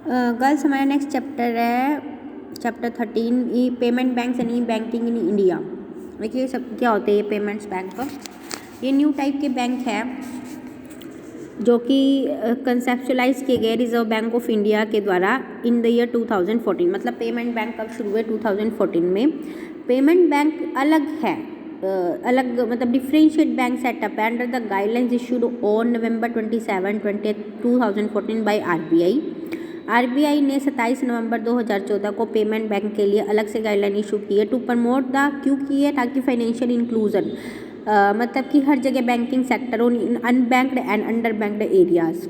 Girls हमारा next chapter है chapter 13 E payment banks and E banking in India. देखिए सब क्या होते हैं ये पेमेंट्स बैंक। ये न्यू टाइप के बैंक है जो कि कंसेप्चुलाइज किए गए रिजर्व बैंक ऑफ इंडिया के द्वारा इन द ईयर 2014। मतलब पेमेंट बैंक कब शुरू हुए 2014 में। पेमेंट बैंक अलग है, अलग मतलब डिफरेंशिएट बैंक सेटअप है under the guidelines issued on November 27, 2014 by RBI. RBI ने 27 नवंबर 2014 को पेमेंट बैंक के लिए अलग से गाइडलाइन इशू की है टू प्रमोट द क्यों की है ताकि फाइनेंशियल इंक्लूजन मतलब कि हर जगह banking sector in unbanked and under banked areas.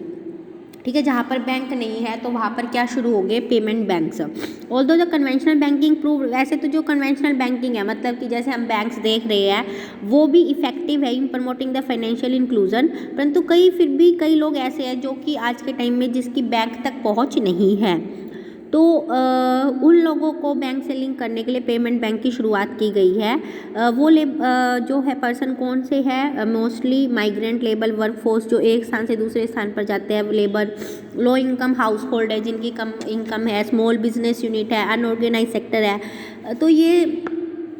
ठीक है, जहाँ पर बैंक नहीं है तो वहाँ पर क्या शुरू हो गए payment banks. Although the conventional banking prove, वैसे तो जो कन्वेंशनल बैंकिंग है मतलब कि जैसे हम बैंक्स देख रहे हैं वो भी इफेक्टिव है इन प्रमोटिंग द फाइनेंशियल इंक्लूजन, परंतु फिर भी कई लोग ऐसे हैं जो कि आज के टाइम में जिसकी बैंक तक पहुँच नहीं है, तो उन लोगों को बैंक से लिंक करने के लिए पेमेंट बैंक की शुरुआत की गई है। वो जो है पर्सन कौन से है, मोस्टली माइग्रेंट लेबर वर्कफोर्स जो एक स्थान से दूसरे स्थान पर जाते हैं, लेबर, लो इनकम हाउस होल्ड है जिनकी कम इनकम है, स्मॉल बिजनेस यूनिट है, अनऑर्गेनाइज सेक्टर है, तो ये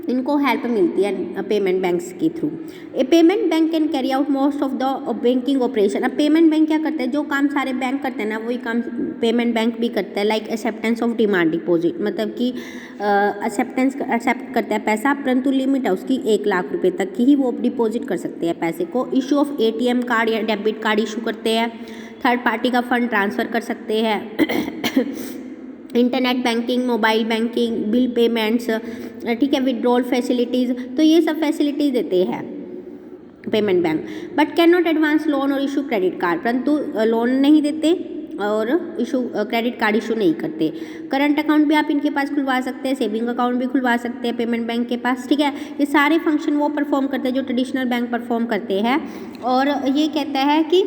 इनको हेल्प मिलती है पेमेंट बैंक्स के through. A payment bank can carry out most of the banking operation. अब पेमेंट बैंक क्या करते हैं, जो काम सारे बैंक करते हैं ना वही काम पेमेंट बैंक भी करता है। Like acceptance of demand deposit, मतलब कि एक्सेप्ट करता है पैसा, परंतु लिमिट है उसकी 1 लाख रुपए तक की ही वो डिपॉजिट कर सकते हैं पैसे को। इशू ऑफ एटीएम कार्ड या डेबिट कार्ड इशू करते हैं। थर्ड पार्टी का फंड ट्रांसफ़र कर सकते हैं। Internet banking, mobile banking, bill payments, ठीक है, विड्रॉल फैसिलिटीज़, तो ये सब फैसिलिटीज़ देते हैं payment bank. But can not advance loan और इशू क्रेडिट कार्ड, परंतु लोन नहीं देते और इशू क्रेडिट कार्ड इशू नहीं करते। करंट अकाउंट भी आप इनके पास खुलवा सकते हैं, सेविंग अकाउंट भी खुलवा सकते हैं पेमेंट बैंक के पास। ठीक है, ये सारे फंक्शन वो परफॉर्म करते हैं जो ट्रेडिशनल बैंक परफॉर्म करते हैं। और ये कहता है कि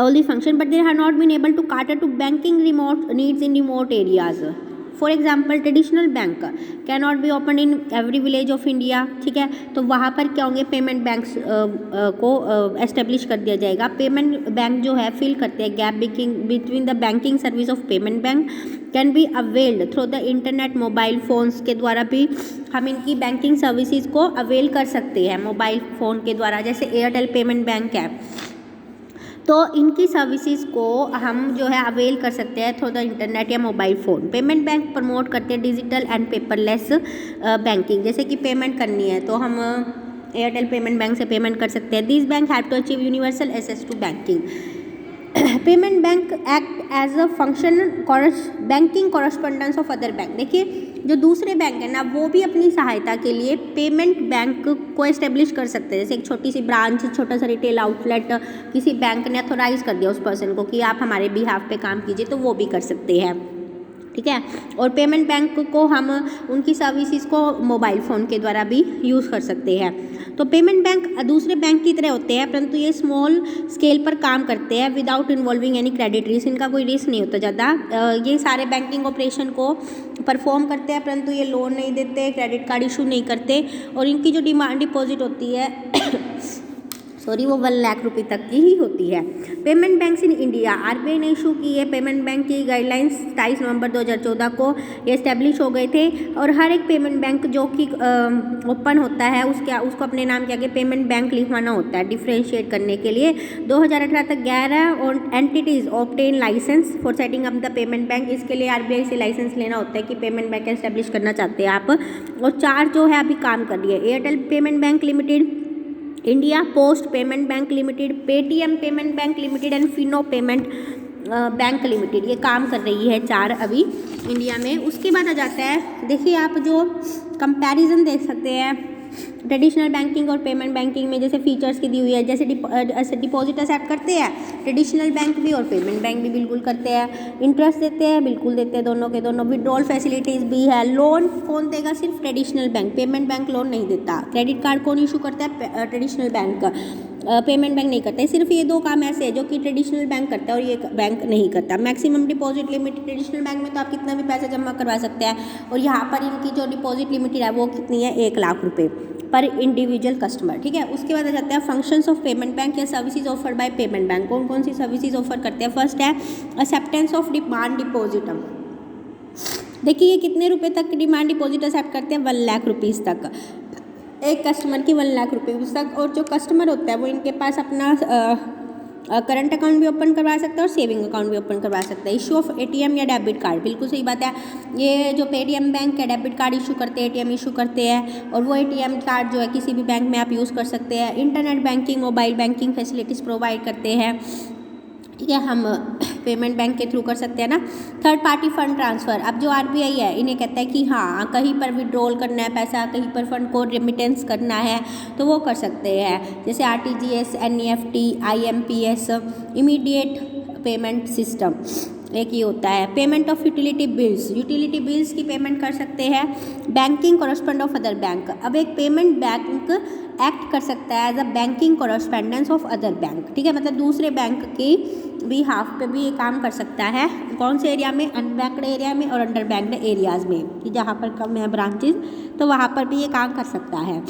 all these function but they have not been able to cater to banking remote needs in remote areas. For example, traditional bank cannot be opened in every village of India. ठीक है, तो वहाँ पर क्या होंगे पेमेंट बैंक्स को establish कर दिया जाएगा। पेमेंट बैंक जो है फिल करते हैं gap between the banking service of payment bank can be availed through the internet, mobile phones के द्वारा भी हम इनकी बैंकिंग सर्विसेज को अवेल कर सकते हैं मोबाइल फ़ोन के द्वारा। जैसे एयरटेल पेमेंट बैंक है तो इनकी सर्विसेज को हम जो है अवेल कर सकते हैं थ्रू द इंटरनेट या mobile phone. Payment bank promote करते हैं डिजिटल एंड पेपरलेस बैंकिंग। जैसे कि पेमेंट करनी है तो हम एयरटेल पेमेंट बैंक से पेमेंट कर सकते हैं। This bank have to achieve universal access to banking. Payment bank act as a function banking correspondence of other bank. देखिए जो दूसरे बैंक है ना वो भी अपनी सहायता के लिए पेमेंट बैंक को एस्टेब्लिश कर सकते हैं। जैसे एक छोटी सी ब्रांच, छोटा सा रिटेल आउटलेट किसी बैंक ने अथोराइज कर दिया उस पर्सन को कि आप हमारे बिहाफ पे काम कीजिए, तो वो भी कर सकते हैं। ठीक है, और पेमेंट बैंक को हम उनकी सर्विसेज को मोबाइल फ़ोन के द्वारा भी यूज़ कर सकते हैं। तो पेमेंट बैंक दूसरे बैंक की तरह होते हैं परंतु ये स्मॉल स्केल पर काम करते हैं without involving any credit risk. इनका कोई रिस्क नहीं होता ज़्यादा। ये सारे बैंकिंग ऑपरेशन को परफॉर्म करते हैं परंतु ये लोन नहीं देते, क्रेडिट कार्ड इशू नहीं करते, और इनकी जो डिमांड डिपॉजिट होती है वो 1 लाख रुपए तक की ही होती है। Payment banks in India, RBI ने इशू की है पेमेंट बैंक की गाइडलाइंस 27 नवंबर 2014 को ये इस्टेब्लिश हो गए थे। और हर एक पेमेंट बैंक जो कि ओपन होता है उसको अपने नाम के आगे पेमेंट बैंक लिखवाना होता है डिफ्रेंशिएट करने के लिए। 2018 तक 11 और entities obtain license for setting up the payment bank. इसके लिए आरबीआई से लाइसेंस लेना होता है कि पेमेंट बैंक इस्टेब्लिश करना चाहते हैं आप। और 4 जो है अभी काम कर रही है, Airtel payment bank limited, India post payment bank limited, Paytm payment bank limited and Fino payment bank limited. ये काम कर रही है 4 अभी इंडिया में। उसके बाद आ जाता है, देखिए आप जो कंपैरिजन देख सकते हैं ट्रेडिशनल बैंकिंग और पेमेंट बैंकिंग में जैसे फीचर्स की दी हुई है। जैसे डिपॉजिट एक्सेप्ट करते हैं ट्रेडिशनल बैंक भी और पेमेंट बैंक भी बिल्कुल करते हैं। इंटरेस्ट देते हैं, बिल्कुल देते हैं, दोनों के दोनों। विड्रॉल फैसिलिटीज़ भी है। लोन कौन देगा, सिर्फ traditional bank, payment bank loan नहीं देता। क्रेडिट कार्ड कौन इशू करता है, ट्रेडिशनल बैंक। पेमेंट बैंक नहीं करता है। सिर्फ ये 2 काम ऐसे है जो कि ट्रेडिशनल बैंक करता है और ये बैंक नहीं करता। Maximum deposit limit traditional bank में तो आप कितना भी पैसा जमा करवा सकते हैं और यहाँ पर इनकी जो डिपॉजिट लिमिटेड है वो कितनी है, 1 लाख रुपये पर इंडिविजुअल कस्टमर, ठीक है। उसके बाद आ जाते हैं फंक्शंस ऑफ पेमेंट बैंक या services offered by payment bank. कौन कौन सी सर्विसेज ऑफर करते हैं? फर्स्ट है एक्सेप्टेंस ऑफ डिमांड डिपॉजिट। देखिए ये कितने रुपए तक डिमांड डिपॉजिट एक्सेप्ट करते हैं? 1 लाख रुपीज़ तक, एक कस्टमर की 1 लाख रुपीज़ तक। और जो कस्टमर होता है वो इनके पास अपना करंट अकाउंट भी ओपन करवा सकता है और सेविंग अकाउंट भी ओपन करवा सकता है। इशू ऑफ एटीएम या डेबिट कार्ड, बिल्कुल सही बात है। ये जो पेटीएम बैंक है डेबिट कार्ड इशू करते हैं, एटीएम इशू करते हैं और वो एटीएम कार्ड जो है किसी भी बैंक में आप यूज़ कर सकते हैं। Internet banking, mobile banking facilities provide करते हैं, ठीक है। हम पेमेंट बैंक के थ्रू कर सकते हैं ना। थर्ड पार्टी फंड ट्रांसफ़र, अब जो आरबीआई है इन्हें कहता है कि हाँ कहीं पर विड्रॉल करना है पैसा, कहीं पर फंड को रेमिटेंस करना है तो वो कर सकते हैं, जैसे RTGS, NEFT, IMPS, immediate payment system एक ही होता है। पेमेंट ऑफ यूटिलिटी बिल्स की पेमेंट कर सकते हैं। Banking correspondent of other bank, अब एक पेमेंट बैंक एक्ट कर सकता है as a banking correspondence of other bank, ठीक है। मतलब दूसरे बैंक की भी हाफ पे भी ये काम कर सकता है। कौन से एरिया में? अनबैंक्ड एरिया में और अंडर बैंक्ड एरियाज़ में, कि जहाँ पर कम है ब्रांचेज तो वहाँ पर भी ये काम कर सकता है।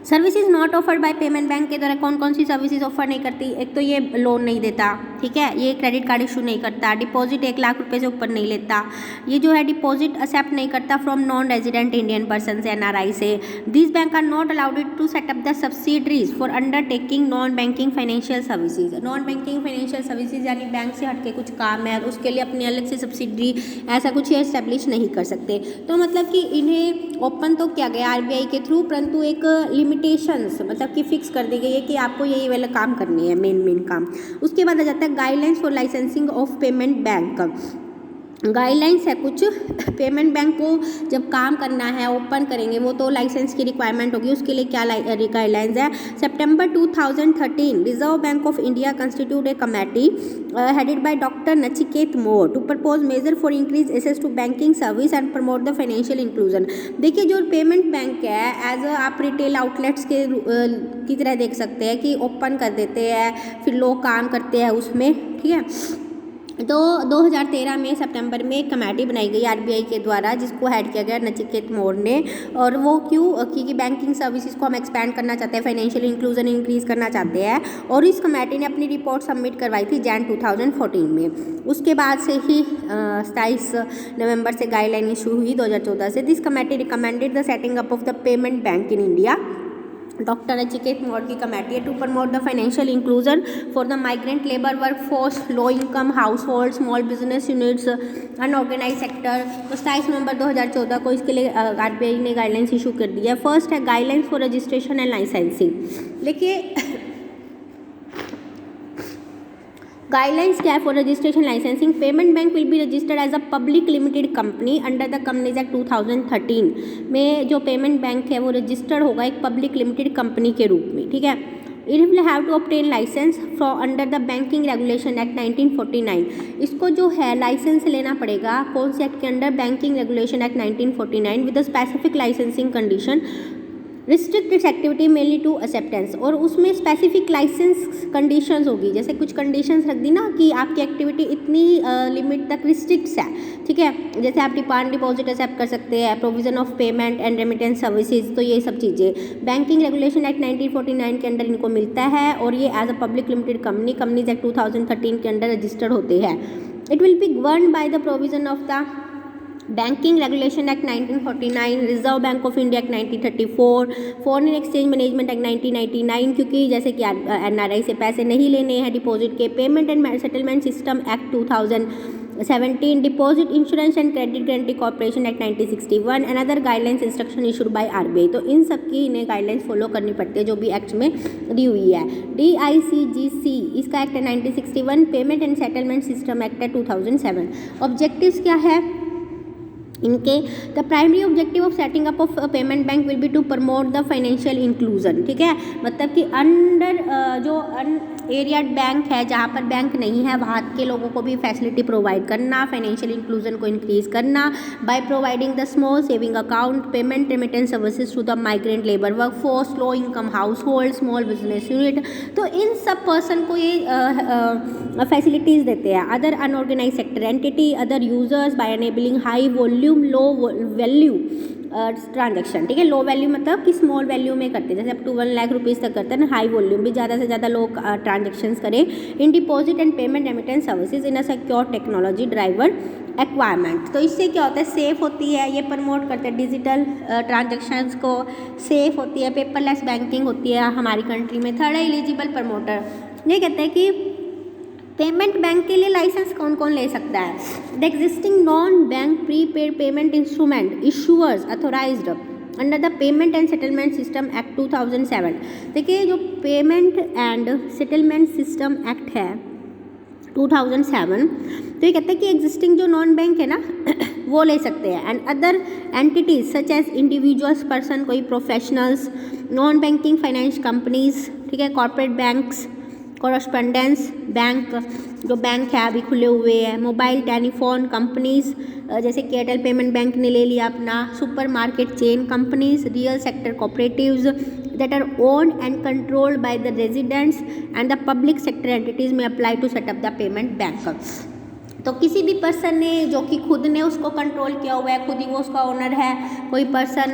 Services not offered by payment bank के द्वारा कौन कौन सी सर्विसेज ऑफर नहीं करती? एक तो ये लोन नहीं देता, ठीक है, ये क्रेडिट कार्ड इशू नहीं करता, डिपॉजिट 1 लाख रुपए से ऊपर नहीं लेता, ये जो है डिपॉजिट एक्सेप्ट नहीं करता from non resident Indian person से, एनआरआई से। This bank are not allowed to set up the subsidiaries for undertaking non banking financial services. Non banking financial services यानी बैंक से हटके कुछ काम है उसके लिए अपनी अलग से सब्सिडरी ऐसा कुछ ये एस्टेब्लिश नहीं कर सकते। तो मतलब कि इन्हें ओपन तो किया गया आरबीआई के थ्रू, परंतु एक लिमिटेशंस मतलब कि फिक्स कर दी गई है कि आपको यही वाला काम करनी है, मेन काम। उसके बाद आ जाता है guidelines for licensing of payment bank. Guidelines है कुछ, पेमेंट बैंक को जब काम करना है ओपन करेंगे वो तो लाइसेंस की रिक्वायरमेंट होगी, उसके लिए क्या गाइडलाइंस है? September 2013 reserve bank of India constitute a committee headed by doctor Nachiket Mor to propose measure for increase access to banking service and promote the financial inclusion. देखिए जो पेमेंट बैंक है एज आप रिटेल आउटलेट्स के की तरह देख सकते हैं कि ओपन कर देते हैं फिर लोग काम करते हैं उसमें, ठीक है। तो 2013 में सितंबर में एक कमेटी बनाई गई आरबीआई के द्वारा जिसको हेड किया गया नचिकेत मोर ने, और वो क्यों? क्योंकि बैंकिंग सर्विसेज को हम एक्सपैंड करना चाहते हैं, फाइनेंशियल इंक्लूजन इंक्रीज करना चाहते हैं, और इस कमेटी ने अपनी रिपोर्ट सबमिट करवाई थी जैन 2014 में। उसके बाद से ही 27 नवंबर से गाइडलाइन इशू हुई 2014 से। This committee recommended the setting up of the payment bank in India. Doctor Nachiket Mor की कमेटी है to promote the financial inclusion for the migrant labour work force, low income household, small business units, unorganise sector. तो 27 नवंबर 2014 को इसके लिए RBI ने guidelines issue कर दी है। First है guidelines for registration and licensing. देखिए गाइडलाइंस क्या है for registration licensing? Payment bank will be registered as a public limited company under the companies act 2013 में। जो पेमेंट बैंक है वो रजिस्टर्ड होगा एक पब्लिक लिमिटेड कंपनी के रूप में, ठीक है। It will have to obtain license from under the banking regulation act 1949। इसको जो है लाइसेंस लेना पड़ेगा कौन से एक्ट के under? Banking regulation act 1949 with the specific licensing condition restrict its activity mainly to acceptance. और उसमें स्पेसिफिक लाइसेंस कंडीशंस होगी, जैसे कुछ कंडीशंस रख दी ना कि आपकी एक्टिविटी इतनी लिमिट तक रिस्ट्रिक्ट्स है, ठीक है। जैसे आप डिमांड डिपॉजिट एक्सेप्ट कर सकते हैं, provision of payment and remittance services, तो ये सब चीज़ें बैंकिंग रेगुलेशन एक्ट 1949 के अंडर इनको मिलता है, और ये as a public limited company companies act 2013 के अंडर रजिस्टर्ड होते हैं। It will be govern by the provision of the banking regulation act 1949, reserve bank of India act 1934, foreign exchange management act 1999, क्योंकि जैसे कि एनआरआई से पैसे नहीं लेने हैं डिपॉजिट के, payment and settlement system act 2017, deposit insurance and credit guarantee corporation act 1961 and other guidelines instruction issued by RBI. तो इन सब की इन्हें गाइडलाइंस फॉलो करनी पड़ती है जो भी एक्ट में दी हुई है। DICGC इसका एक्ट है 1961, payment and settlement system act है 2007। ऑब्जेक्टिव्स क्या है इनके? The primary objective of setting up of payment bank will be to promote the financial inclusion, ठीक है। मतलब कि अंडर जो एरिया बैंक है, जहाँ पर बैंक नहीं है वहाँ के लोगों को भी फैसिलिटी प्रोवाइड करना, फाइनेंशियल इंक्लूजन को इंक्रीज करना by providing the small saving account, payment remittance services to the migrant labour work force, low income household, small business unit. तो इन सब पर्सन को ये फैसिलिटीज़ देते हैं। Other unorganise sector entity, other users by enabling high volume low value transaction. ठीक है, low value मतलब कि स्मॉल वैल्यू में करते हैं, जैसे अप टू 1 लाख रुपीज़ तक करते हैं ना, हाई वॉल्यूम भी ज़्यादा से ज़्यादा लोग ट्रांजेक्शन्स करें in deposit and payment remittance services in a secure technology driver acquirement. तो इससे क्या होता है, सेफ होती है, ये प्रमोट करते हैं डिजिटल ट्रांजेक्शन्स को, सेफ होती है, पेपरलेस बैंकिंग होती है हमारी कंट्री में। थर्ड है एलिजिबल प्रमोटर, ये कहते हैं कि पेमेंट बैंक के लिए लाइसेंस कौन कौन ले सकता है। The existing non bank prepaid payment instrument issuers authorised under the payment and settlement system act 2007। देखिए जो payment and settlement system act है 2007, तो ये कहते हैं कि एग्जिस्टिंग जो नॉन बैंक है ना वो ले सकते हैं, and other entities such as individuals person, कोई professionals, non banking finance companies, ठीक है, कॉर्पोरेट बैंक्स, कॉरस्पॉन्डेंस बैंक, जो बैंक है अभी खुले हुए हैं, मोबाइल टेलीफोन कंपनीज जैसे कि एयरटेल पेमेंट बैंक ने ले लिया अपना, super market chain companies, real sector cooperatives that are owned and controlled by the residents, and the public sector entities may apply to set up the payment bank। तो किसी भी person ने जो कि खुद ने उसको कंट्रोल किया हुआ है, खुद ही वो उसका ओनर है, कोई पर्सन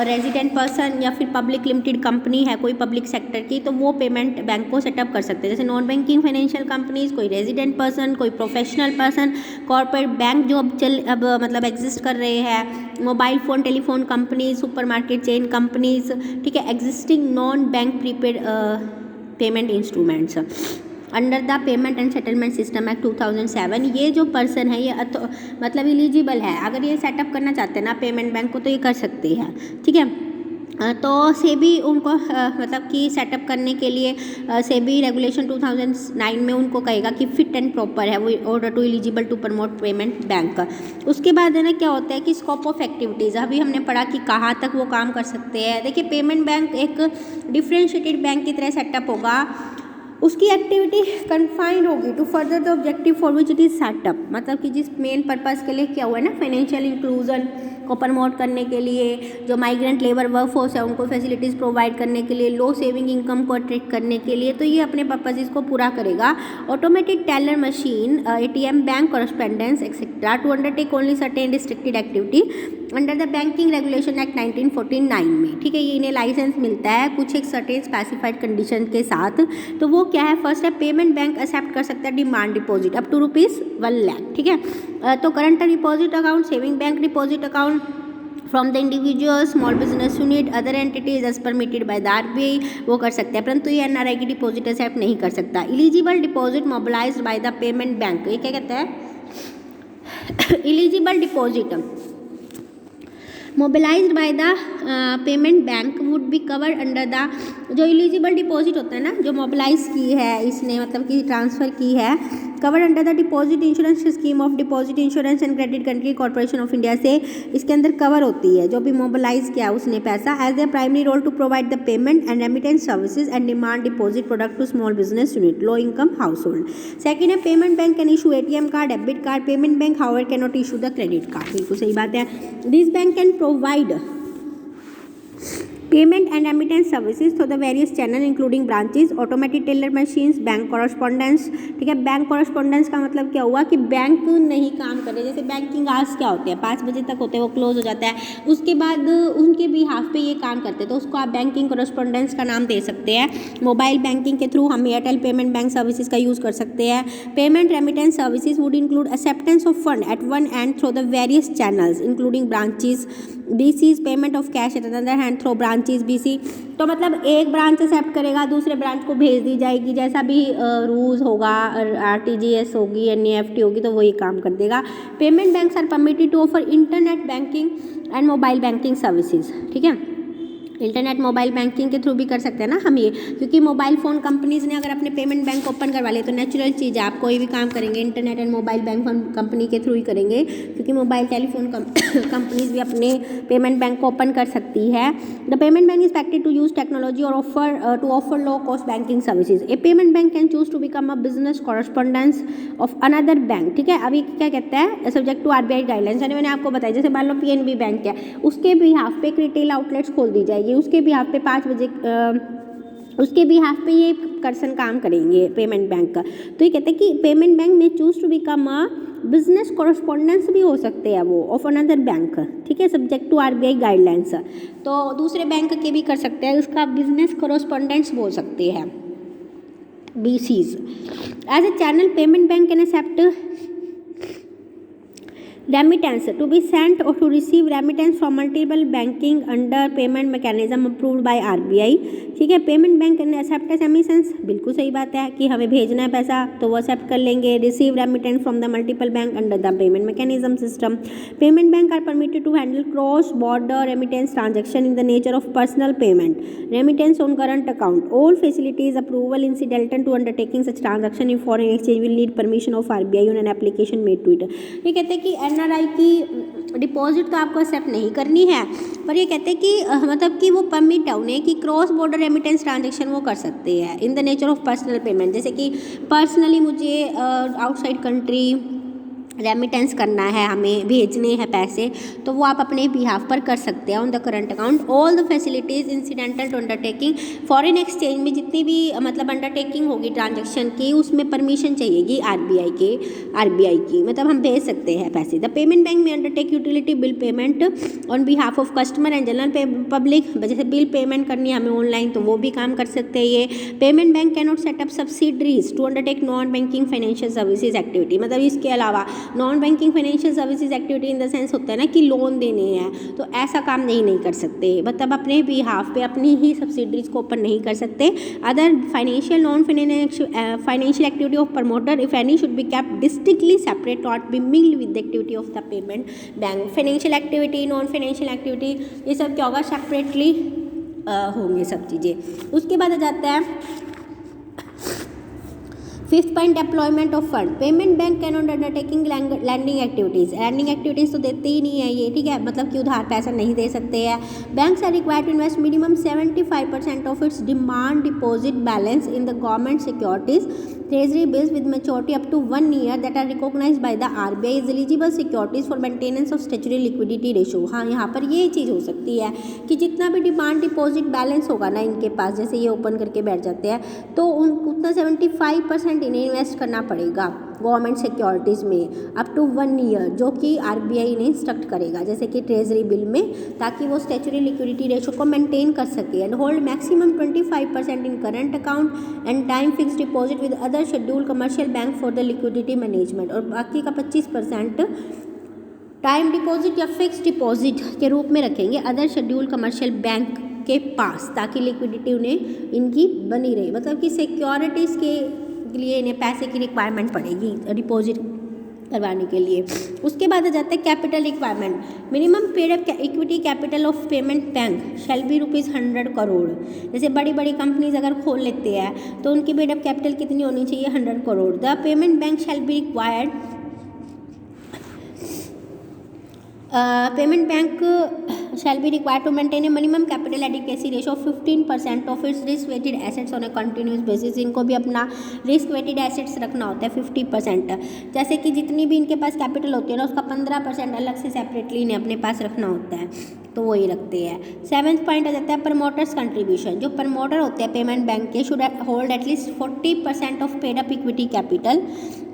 रेजिडेंट पर्सन या फिर पब्लिक लिमिटेड कंपनी है कोई पब्लिक सेक्टर की, तो वो पेमेंट बैंक को सेटअप कर सकते हैं। जैसे नॉन बैंकिंग फाइनेंशियल कंपनीज, कोई रेजिडेंट पर्सन, कोई प्रोफेशनल पर्सन, कॉर्पोरेट बैंक जो अब मतलब एग्जिस्ट कर रहे हैं, mobile phone telephone companies, super market chain companies, ठीक है, existing non bank prepaid payment instruments under the payment and settlement system act 2007। ये जो पर्सन है ये मतलब एलिजिबल है, अगर ये सेटअप करना चाहते हैं ना पेमेंट बैंक को तो ये कर सकते हैं। ठीक है, तो सेबी उनको मतलब कि सेटअप करने के लिए सेबी रेगुलेशन 2009 में उनको कहेगा कि फिट एंड प्रॉपर है वो order to eligible to promote payment bank. उसके बाद है ना क्या होता है कि स्कोप ऑफ एक्टिविटीज़, अभी हमने पढ़ा कि कहाँ तक वो काम कर सकते हैं। देखिए पेमेंट बैंक एक डिफ्रेंशिएटेड बैंक की तरह सेटअप होगा, उसकी एक्टिविटी कन्फाइंड होगी to further the objective for which it is set up, मतलब कि जिस मेन पर्पज़ के लिए क्या हुआ है ना, फाइनेंशियल इंक्लूजन को प्रमोट करने के लिए, जो माइग्रेंट लेबर वर्कफोर्स है उनको फैसिलिटीज़ प्रोवाइड करने के लिए, लो सेविंग इनकम को अट्रैक्ट करने के लिए, तो ये अपने पर्पजेज़ को पूरा करेगा। Automated teller machine, ATM, bank correspondence etcetera to undertake only certain restricted activity under the banking regulation act 1949 में। ठीक है, ये इन्हें लाइसेंस मिलता है कुछ एक सर्टेन स्पेसिफाइड कंडीशन के साथ। तो वो क्या है, फर्स्ट है पेमेंट बैंक एक्सेप्ट कर सकता है demand deposit up to ₹1 lakh. ठीक है, तो current deposit account, saving bank deposit account from the individual, small business unit, other entities as permitted by the RBI वो कर सकते हैं, परंतु ये NRI की डिपॉजिट एक्सेप्ट नहीं कर सकता। Eligible deposit mobilised by the payment bank, ये क्या कहता है, eligible deposit mobilised by the payment bank would be covered under the, जो एलिजिबल डिपॉजिट होता है ना, जो मोबिलाइज की है इसने मतलब कि ट्रांसफ़र की है, covered under the deposit insurance scheme of deposit insurance and credit country corporation of India से इसके अंदर कवर होती है। जो भी मोबिलाइज किया उसने पैसा, as a primary role to provide the payment and remittance services and demand deposit product to small business unit, low income household. Second है payment bank can issue ATM card, debit card, payment bank however can not issue the credit card. बिल्कुल सही बात है। This bank can provide payment and remittance services through the various channel including branches, automated teller machines, bank correspondence. ठीक है, bank correspondence का मतलब क्या हुआ कि बैंक नहीं काम करे, जैसे बैंकिंग आवर्स क्या होते हैं 5 बजे तक होते हैं, वो क्लोज हो जाता है, उसके बाद उनके बिहाफ पे ये काम करते हैं, तो उसको आप बैंकिंग कॉरस्पॉन्डेंस का नाम दे सकते हैं। मोबाइल बैंकिंग के थ्रू हम एयरटेल पेमेंट बैंक सर्विसेज का यूज़ कर सकते हैं। Payment remittance services would include acceptance of fund eight one and through the various channels including branches, BCs payment of cash at another hand through branches BC। तो मतलब एक branch accept करेगा, दूसरे branch को भेज दी जाएगी, जैसा भी रूल्स होगा, RTGS होगी, NEFT होगी, तो वही काम कर देगा। Payment banks are permitted to offer internet banking and mobile banking services. ठीक है, इंटरनेट मोबाइल बैंकिंग के थ्रू भी कर सकते हैं ना हम ये, क्योंकि मोबाइल फ़ोन कंपनीज़ ने अगर अपने पेमेंट बैंक ओपन करवा लिए तो नेचुरल चीज़ है, आप कोई भी काम करेंगे internet and mobile bank company के थ्रू ही करेंगे, क्योंकि मोबाइल टेलीफोन कंपनीज भी अपने पेमेंट बैंक को ओपन कर सकती है। The payment bank is expected to use technology और offer low cost banking services. A payment bank can choose to become a business correspondence of another bank. ठीक है, अभी क्या कहता है, सब्जेक्ट टू आरबीआई गाइडलाइंस, यानी मैंने आपको बताया जैसे मान लो पीएनबी बैंक है, उसके बिहाफ पे एक रिटेल आउटलेट्स खोल दी जाएगी, उसके बिहाफ पे 5 बजे उसके बिहाफ पे ये पर्सन काम करेंगे पेमेंट बैंक का। तो ये कहते हैं कि पेमेंट बैंक में choose to become a business correspondence भी हो सकते हैं वो ऑफ अनदर बैंक। ठीक है, सब्जेक्ट टू आरबीआई गाइडलाइंस, तो दूसरे बैंक के भी कर सकते हैं, उसका बिजनेस कॉरस्पॉन्डेंट्स बोल सकते हैं BCs। As a channel payment bank can accept remittance to be sent or to receive remittance from multiple banking under payment mechanism approved by RBI। ठीक है, पेमेंट बैंक ने एक्सेप्ट रेमिटेंस, बिल्कुल सही बात है कि हमें भेजना है पैसा तो वो एक्सेप्ट कर लेंगे। Receive remittance from the multiple bank under the payment mechanism system. Payment bank are permitted to handle cross border remittance transaction in the nature of personal payment, remittance on current account. All facilities approval incidental to undertaking such transaction in foreign exchange will need permission of RBI on an application made to it. ये कहते हैं कि NRI की deposit तो आपको accept नहीं करनी है, पर ये कहते हैं कि मतलब कि वो परमिट है उन्हें कि क्रॉस बॉर्डर रेमिटेंस ट्रांजेक्शन वो कर सकते हैं इन the nature of personal payment. जैसे कि पर्सनली मुझे आउटसाइड कंट्री रेमिटेंस करना है, हमें भेजने हैं पैसे, तो वो आप अपने बिहाफ पर कर सकते हैं on the current account. All the facilities incidental to undertaking, foreign exchange में जितनी भी मतलब अंडरटेकिंग होगी ट्रांजैक्शन की, उसमें परमिशन चाहिएगी आरबीआई की, मतलब हम भेज सकते हैं पैसे। द पेमेंट बैंक में undertake utility bill payment on behalf of customer and general public. जैसे बिल पेमेंट करनी है हमें ऑनलाइन तो वो भी काम कर सकते हैं ये। Payment bank can not set up subsidiaries to undertake non banking financial services activity, मतलब इसके अलावा non banking financial services activity in the sense होता है ना कि लोन देने हैं, तो ऐसा काम नहीं कर सकते, मतलब अपने बिहाफ पे अपनी ही सब्सिडरीज को ओपन नहीं कर सकते। Other financial non financial activity of promoter if any should be kept distinctly separate, not be mingled with the activity of the payment bank. Financial activity non financial activity ये सब क्या होगा, separately होंगे सब चीज़ें। उसके बाद आ जाता है fifth point, deployment of fund. Payment bank can not undertaking landing activities तो देते ही नहीं है ये। ठीक है, मतलब कि उधार पैसा नहीं दे सकते हैं। Banks are required to invest minimum 75% of its demand deposit balance in the government securities treasury bills with maturity up to 1 year that are recognized by the RBI is eligible securities for maintenance of statutory liquidity ratio। हाँ, यहाँ पर ये चीज़ हो सकती है कि जितना भी डिमांड डिपॉजिट बैलेंस होगा ना इनके पास, जैसे ये ओपन करके बैठ जाते हैं, तो उतना 75% इन्हें इन्वेस्ट करना पड़ेगा गवर्नमेंट सिक्योरिटीज़ में अप टू 1 year, जो कि RBI ने इंस्ट्रक्ट करेगा जैसे कि ट्रेजरी बिल में, ताकि वो स्टैट्यूटरी लिक्विडिटी रेशो को मेंटेन कर सके। And hold maximum 25% in current account and time fix deposit with other schedule commercial bank for the liquidity management, और बाकी का 25% टाइम डिपॉजिट या फिक्स डिपॉजिट के रूप में रखेंगे अदर शेड्यूल कमर्शियल बैंक के पास, ताकि लिक्विडिटी उन्हें इनकी बनी रहे, मतलब कि सिक्योरिटीज़ के लिए इन्हें पैसे की रिक्वायरमेंट पड़ेगी डिपॉजिट करवाने के लिए। उसके बाद आ जाता है capital requirement. Minimum paid up equity capital of payment bank shall be ₹100 crore. जैसे बड़ी बड़ी कंपनीज अगर खोल लेते हैं तो उनकी पेड अप कैपिटल कितनी होनी चाहिए, 100 crore. The payment bank shall be required payment bank shall be required to maintain a minimum capital adequacy ratio of 15% of its risk weighted assets on a continuous basis। इनको भी अपना risk weighted assets रखना होता है 50%, जैसे कि जितनी भी इनके पास कैपिटल होती है ना उसका 15% अलग से सेपरेटली इन्हें अपने पास रखना होता है, तो वही रखते हैं। 7th पॉइंट आ जाता है प्रमोटर्स कंट्रीब्यूशन। जो प्रमोटर होते हैं पेमेंट बैंक के should hold at least 40% of paid up equity capital,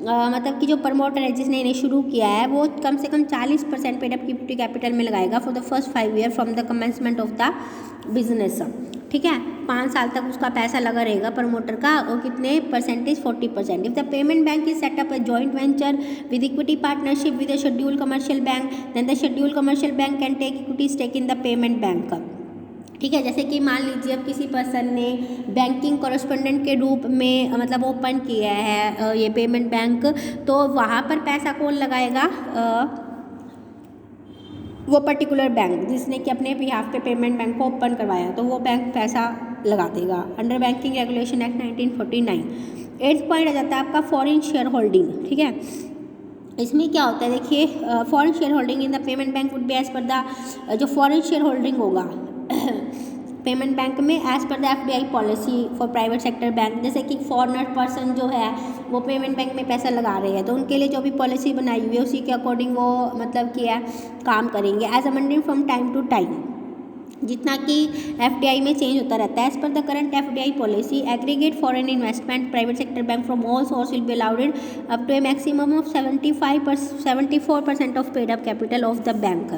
मतलब कि जो प्रमोटर है जिसने इन्हें शुरू किया है वो कम से कम 40% पेड अप इक्विटी कैपिटल में लगाएगा for the first 5 year from the commencement of the business. ठीक है, 5 साल तक उसका पैसा लगा रहेगा प्रमोटर का, और कितने percentage, 40%। If the payment bank is set up a joint venture with equity partnership with a schedule commercial bank, then the schedule commercial bank can take equity stake in the payment bank. ठीक है, जैसे कि मान लीजिए अब किसी person ने banking correspondent के रूप में मतलब ओपन किया है ये पेमेंट बैंक, तो वहाँ पर पैसा कौन लगाएगा, वो पर्टिकुलर बैंक जिसने कि अपने बिहाफ पे पेमेंट बैंक को ओपन करवाया तो वो बैंक पैसा लगा देगा under banking regulation act 1949। 8th point आ जाता है आपका फॉरेन शेयर होल्डिंग। ठीक है, इसमें क्या होता है देखिए, foreign shareholding in the payment bank would be as per the जो फॉरेन शेयर होल्डिंग होगा पेमेंट बैंक में as per the FDI policy for private sector bank, जैसे कि फॉरेनर पर्सन जो है वो पेमेंट बैंक में पैसा लगा रहे हैं तो उनके लिए जो भी पॉलिसी बनाई हुई है उसी के अकॉर्डिंग वो मतलब किया काम करेंगे as amended from time to time, जितना कि एफडीआई में चेंज होता रहता है। As per the current FDI policy aggregate foreign investment private sector bank from all source will be allowed up to a maximum of 74% of paid up capital of the bank.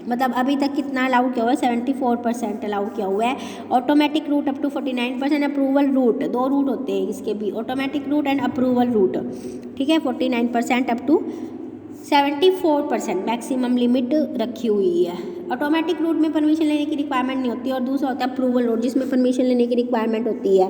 मतलब अभी तक कितना allow किया हुआ है, 74% allow किया हुआ है। Automatic route up to 49%, approval route, 2 route होते हैं इसके भी, automatic route and approval route. ठीक है, 49% अप टू 74% मैक्सिमम लिमिट रखी हुई है। ऑटोमेटिक रूट में परमिशन लेने की रिक्वायरमेंट नहीं होती और दूसरा होता है अप्रूवल रूट जिसमें परमिशन लेने की रिक्वायरमेंट होती है।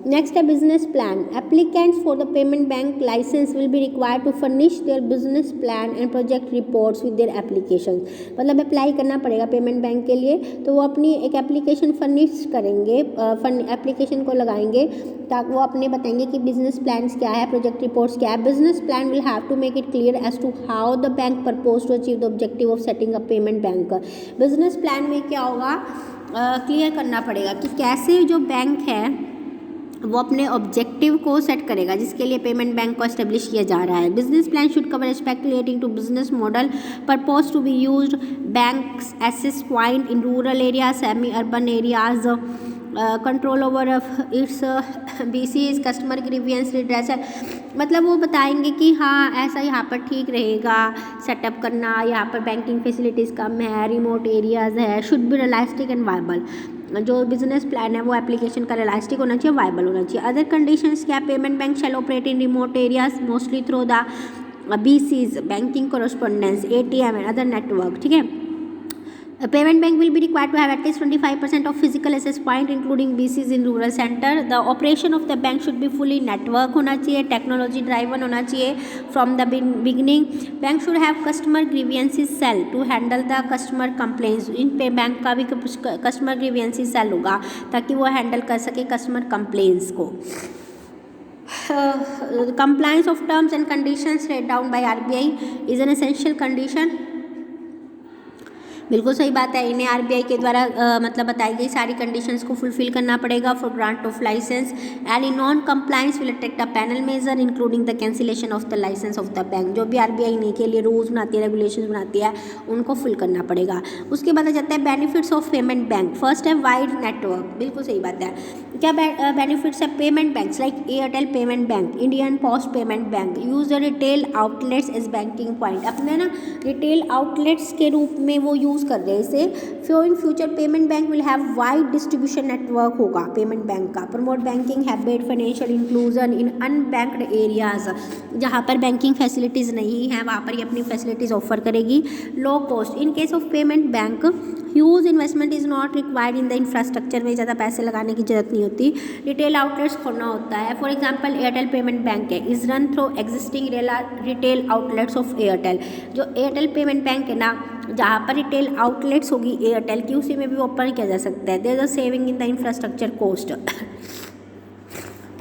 नेक्स्ट है business plan. Applicants for the payment bank license will be required to furnish their business plan and project reports with their application. मतलब अप्लाई करना पड़ेगा पेमेंट बैंक के लिए तो वो अपनी एक एप्लीकेशन फर्निश करेंगे, एप्लीकेशन को लगाएंगे ताकि वो अपने बताएंगे कि बिजनेस प्लान्स क्या है, प्रोजेक्ट रिपोर्ट्स क्या है। Business plan will have to make it clear as to how the bank purpose to achieve the objective of setting up payment bank. Business plan में क्या होगा, क्लियर करना पड़ेगा कि कैसे जो बैंक है वो अपने ऑब्जेक्टिव को सेट करेगा जिसके लिए पेमेंट बैंक को एस्टेब्लिश किया जा रहा है। Business plan should cover aspect relating to business model, purpose to be used, banks access point in rural area, semi urban areas, control over its BCs, customer grievance redressal. मतलब वो बताएंगे कि हाँ ऐसा यहाँ पर ठीक रहेगा सेटअप करना, यहाँ पर बैंकिंग फैसिलिटीज़ कम है, रिमोट एरियाज़ है, should be realistic and viable. जो बिजनेस प्लान है वो एप्लीकेशन का रियलिस्टिक होना चाहिए, वायबल होना चाहिए। अदर कंडीशंस क्या, payment bank shall operate in remote areas mostly through the BCs, banking correspondence, ATM and other network. ठीक है, A payment bank will be required to have at least 25% of physical access point including BCs in rural center. The operation of the bank should be fully network होना चाहिए, technology driven होना चाहिए from the beginning. Bank should have customer grievances cell to handle the customer complaints. इन पे bank का भी customer grievances cell होगा ताकि वो handle कर सके customer complaints को. Compliance of terms and conditions laid down by RBI is an essential condition. बिल्कुल सही बात है, इन्हें आरबीआई के द्वारा मतलब बताई गई सारी कंडीशंस को फुलफिल करना पड़ेगा for grant of license and in non compliance will attract a panel measure including the cancellation of the license of the bank. जो भी आरबीआई इन्हीं के लिए रूल्स बनाती है, रेगुलेशंस बनाती है, उनको फुल करना पड़ेगा। उसके बाद आ जाता है benefits of payment bank. First है वाइड नेटवर्क, बिल्कुल सही बात है। क्या बेनिफिट्स है, payment banks like Airtel payment bank, Indian post payment bank use the retail outlets as banking point. अपने ना रिटेल आउटलेट्स के रूप में वो यूज़ कर रहे हैं इसे। फिर in future payment bank will have wide distribution network होगा पेमेंट बैंक का। Promote banking habit, financial inclusion in unbanked areas, जहाँ पर बैंकिंग फैसिलिटीज़ नहीं है वहाँ पर ये अपनी फैसिलिटीज़ ऑफर करेगी। Low cost, in case of payment bank huge investment is not required in the infrastructure, में ज़्यादा पैसे लगाने की जरूरत नहीं होती। रिटेल आउटलेट्स खोलना होता है। For example Airtel payment bank है, is run through existing retail outlets of Airtel. जो एयरटेल पेमेंट बैंक है ना, जहाँ पर रिटेल आउटलेट्स होगी एयरटेल की, उसी में भी ओपन किया जा सकता है। There is a saving in the infrastructure cost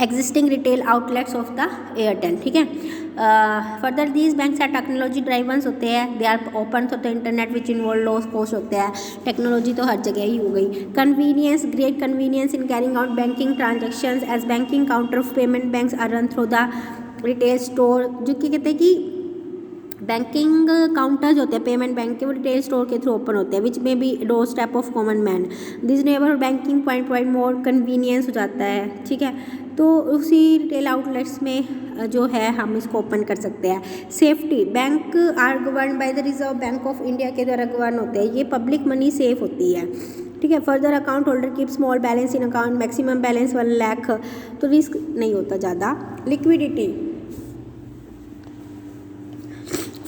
existing retail outlets of the Airtel. ठीक है, further these banks are technology drivers होते हैं, they are open to the internet which involve low cost होते हैं। टेक्नोलॉजी तो हर जगह ही हो गई। Convenience, great convenience in carrying out banking transactions as banking counter of payment banks are run through the retail store. जो कि कहते हैं कि बैंकिंग काउंटर्स होते हैं पेमेंट बैंक के, वो रिटेल स्टोर के थ्रू ओपन होते हैं, विच में भी door step of common man. This neighbourhood banking point more convenience हो जाता है। ठीक है, तो उसी रिटेल आउटलेट्स में जो है हम इसको ओपन कर सकते हैं। Safety, bank are govern by the reserve bank of India के द्वारा गवर्न होते हैं। ये पब्लिक मनी सेफ होती है। ठीक है, further account holder keep small balance इन अकाउंट, मैक्सिमम बैलेंस 1 लाख, तो रिस्क नहीं होता ज़्यादा। Liquidity,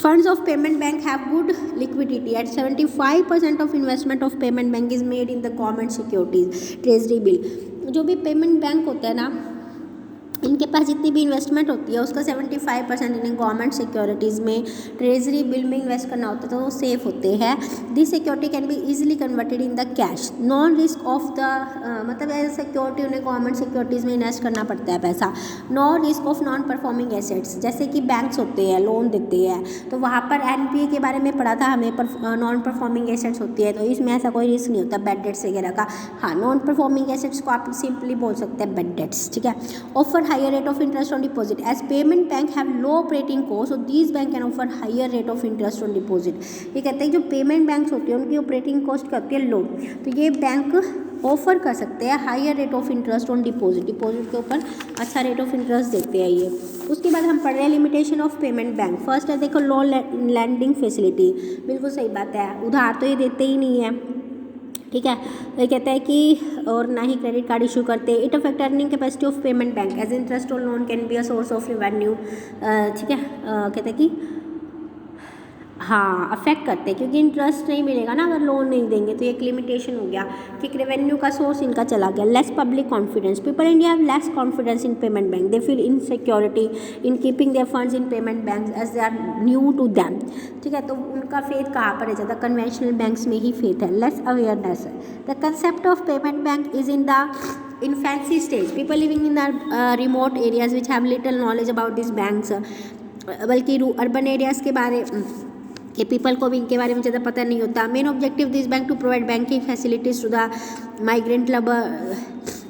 funds of payment bank have good liquidity at 75% of investment of payment bank is made in the government securities, treasury bill। जो भी payment bank होता है ना, इनके पास जितनी भी इन्वेस्टमेंट होती है उसका 75% इन्हें गवर्नमेंट सिक्योरिटीज़ में, ट्रेजरी बिल में इन्वेस्ट करना होता है, तो वो सेफ होते हैं। This security can be easily converted in the cash, non risk of the, मतलब एज सिक्योरिटी उन्हें गवर्नमेंट सिक्योरिटीज़ में इन्वेस्ट करना पड़ता है पैसा। Non risk of non performing assets, जैसे कि बैंक्स होते हैं, लोन देते हैं, तो वहाँ पर NPA के बारे में पढ़ा था हमें, पर नॉन परफॉर्मिंग एसेट्स होती है, तो इसमें ऐसा कोई रिस्क नहीं होता बैड डेट्स वगैरह का। हाँ, नॉन परफॉर्मिंग एसेट्स को आप सिंपली बोल सकते हैं बैड डेट्स, ठीक है। Offer higher rate of interest on deposit, as payment bank have low operating cost, so these bank can offer higher rate of interest on deposit। ये कहते हैं जो पेमेंट बैंक्स होती है उनकी ऑपरेटिंग कॉस्ट क्या होती है, लो, तो ये बैंक ऑफर कर सकते हैं higher rate of interest on deposit, deposit के ऊपर अच्छा रेट ऑफ इंटरेस्ट देते हैं ये। उसके बाद हम पढ़ रहे हैं limitation of payment bank. First है देखो लोन लैंडिंग फैसिलिटी, बिल्कुल सही बात है, उधार तो ये देते ही नहीं है, ठीक है। ये कहता है कि और ना ही क्रेडिट कार्ड इशू करते। It affect earning capacity of payment bank as interest on loan can be a source of revenue, ठीक है। कहते हैं कि हाँ अफेक्ट करते हैं, क्योंकि इंटरेस्ट नहीं मिलेगा ना अगर लोन नहीं देंगे, तो एक लिमिटेशन हो गया कि रेवेन्यू का सोर्स इनका चला गया। Less public confidence, people India have less confidence in payment bank, they feel insecurity in keeping their funds in payment bank as they are new to them, ठीक है। तो उनका फेथ कहाँ पर है ज़्यादा, कन्वेंशनल बैंक्स में ही फेथ है। Less awareness, the concept of payment bank is in the infancy stage, people living in the remote areas which have little knowledge about these banks, बल्कि अर्बन एरियाज़ के बारे के पीपल को भी इनके बारे में ज़्यादा पता नहीं होता। Main objective this bank to provide banking facilities to the migrant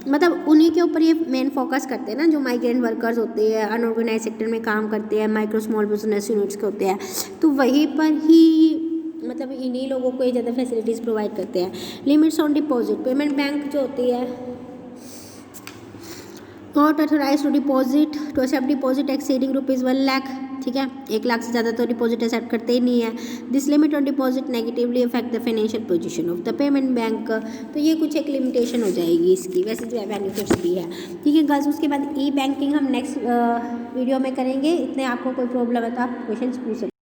मतलब उन्हीं के ऊपर ये मेन फोकस करते हैं ना, जो माइग्रेंट वर्कर्स होते हैं, अनऑर्गेनाइज सेक्टर में काम करते हैं, माइक्रो स्मॉल बिजनेस यूनिट्स के होते हैं, तो वहीं पर ही मतलब इन्हीं लोगों को ये ज़्यादा फैसिलिटीज़ प्रोवाइड करते हैं। Limits on deposit, payment bank जो होती है not authorise to deposit to accept deposit exceeding ₹1 lakh, ठीक है, 1 लाख से ज़्यादा तो डिपॉजिट एक्सेप्ट करते ही नहीं है। This limit on deposit negatively affect the financial position of the payment bank, तो ये कुछ एक लिमिटेशन हो जाएगी इसकी, वैसे जो है बेनिफिट्स भी है, ठीक है गर्ल्स। उसके बाद ई बैंकिंग हम नेक्स्ट वीडियो में करेंगे। इतने आपको कोई प्रॉब्लम है तो आप क्वेश्चन पूछ सकते हैं।